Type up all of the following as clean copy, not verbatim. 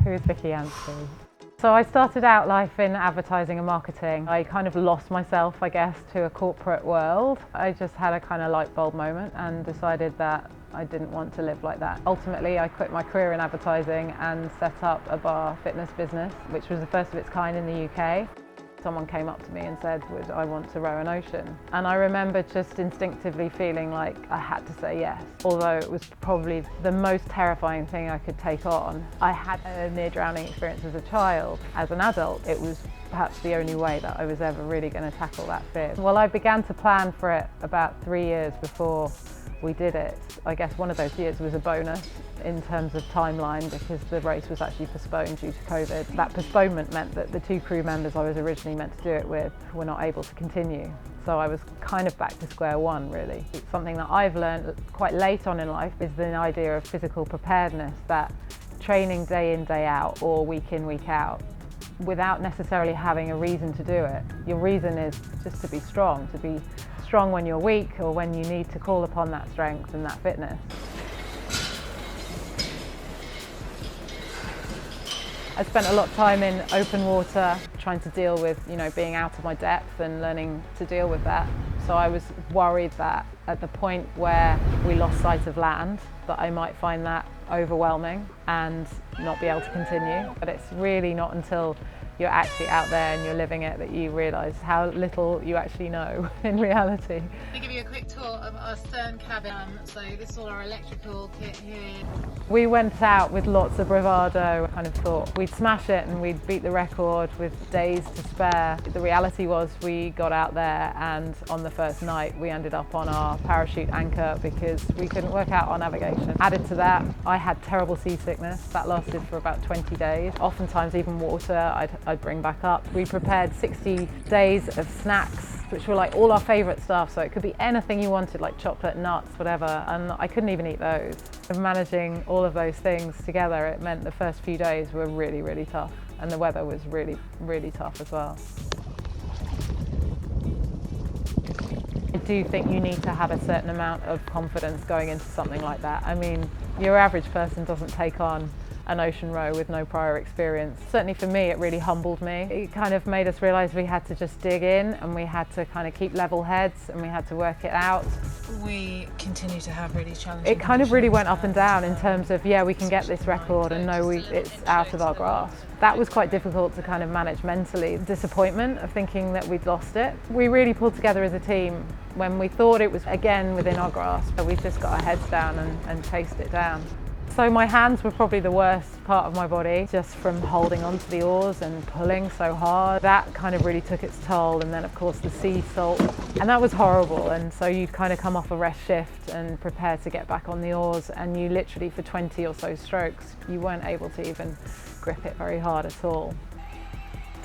Who is Vicki Anstey? So I started out life in advertising and marketing. I kind of lost myself, I guess, to a corporate world. I just had a kind of light bulb moment and decided that I didn't want to live like that. Ultimately, I quit my career in advertising and set up a bar fitness business, which was the first of its kind in the UK. Someone came up to me and said, would I want to row an ocean? And I remember just instinctively feeling like I had to say yes. Although it was probably the most terrifying thing I could take on. I had a near drowning experience as a child. As an adult, it was perhaps the only way that I was ever really going to tackle that fear. Well, I began to plan for it about 3 years before we did it. I guess one of those years was a bonus in terms of timeline because the race was actually postponed due to COVID. That postponement meant that the 2 crew members I was originally meant to do it with were not able to continue. So I was kind of back to square one, really. It's something that I've learned quite late on in life is the idea of physical preparedness, that training day in, day out or week in, week out without necessarily having a reason to do it. Your reason is just to be strong when you're weak or when you need to call upon that strength and that fitness. I spent a lot of time in open water trying to deal with, being out of my depth and learning to deal with that. So I was worried that at the point where we lost sight of land, that I might find that overwhelming and not be able to continue. But it's really not until you're actually out there and you're living it that you realise how little you actually know in reality. Let me give you a quick tour of our stern cabin. So this is all our electrical kit here. We went out with lots of bravado. I kind of thought we'd smash it and we'd beat the record with days to spare. The reality was we got out there and on the first night we ended up on our parachute anchor because we couldn't work out our navigation. Added to that, I had terrible seasickness. That lasted for about 20 days. Oftentimes even water I'd bring back up. We prepared 60 days of snacks, which were like all our favourite stuff. So it could be anything you wanted, like chocolate, nuts, whatever. And I couldn't even eat those. Managing all of those things together, it meant the first few days were really, really tough. And the weather was really, really tough as well. I do think you need to have a certain amount of confidence going into something like that. I mean, your average person doesn't take on an ocean row with no prior experience. Certainly for me, it really humbled me. It kind of made us realise we had to just dig in and we had to kind of keep level heads and we had to work it out. We continue to have really challenging It kind of really went up and down in terms of, yeah, we can get this record and no, it's out of our grasp. That was quite difficult to kind of manage mentally. The disappointment of thinking that we'd lost it. We really pulled together as a team when we thought it was again within our grasp, but we just got our heads down and chased it down. So my hands were probably the worst part of my body, just from holding onto the oars and pulling so hard. That kind of really took its toll, and then of course the sea salt, and that was horrible. And so you'd kind of come off a rest shift and prepare to get back on the oars, and you literally for 20 or so strokes, you weren't able to even grip it very hard at all.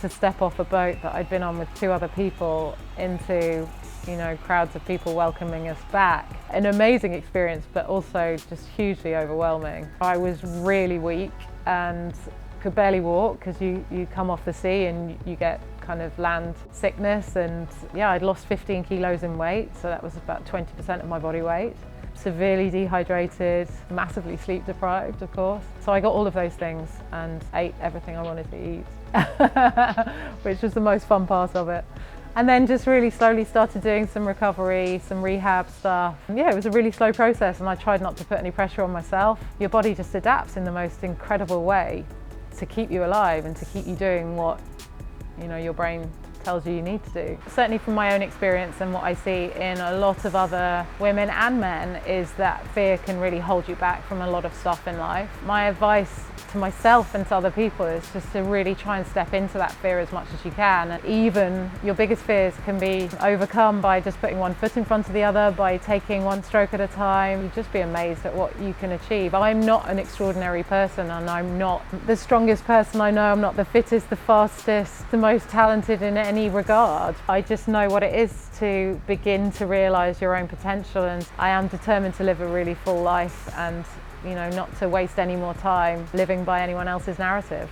To step off a boat that I'd been on with 2 other people into crowds of people welcoming us back. An amazing experience, but also just hugely overwhelming. I was really weak and could barely walk because you come off the sea and you get kind of land sickness, and yeah, I'd lost 15 kilos in weight, so that was about 20% of my body weight. Severely dehydrated, massively sleep deprived, of course. So I got all of those things and ate everything I wanted to eat, which was the most fun part of it. And then just really slowly started doing some recovery, some rehab stuff. And yeah, it was a really slow process and I tried not to put any pressure on myself. Your body just adapts in the most incredible way to keep you alive and to keep you doing what your brain tells you need to do. Certainly from my own experience and what I see in a lot of other women and men is that fear can really hold you back from a lot of stuff in life. My advice to myself and to other people is just to really try and step into that fear as much as you can. And even your biggest fears can be overcome by just putting one foot in front of the other, by taking one stroke at a time. You'd just be amazed at what you can achieve. I'm not an extraordinary person and I'm not the strongest person I know. I'm not the fittest, the fastest, the most talented in any regard. I just know what it is to begin to realise your own potential, and I am determined to live a really full life and not to waste any more time living by anyone else's narrative.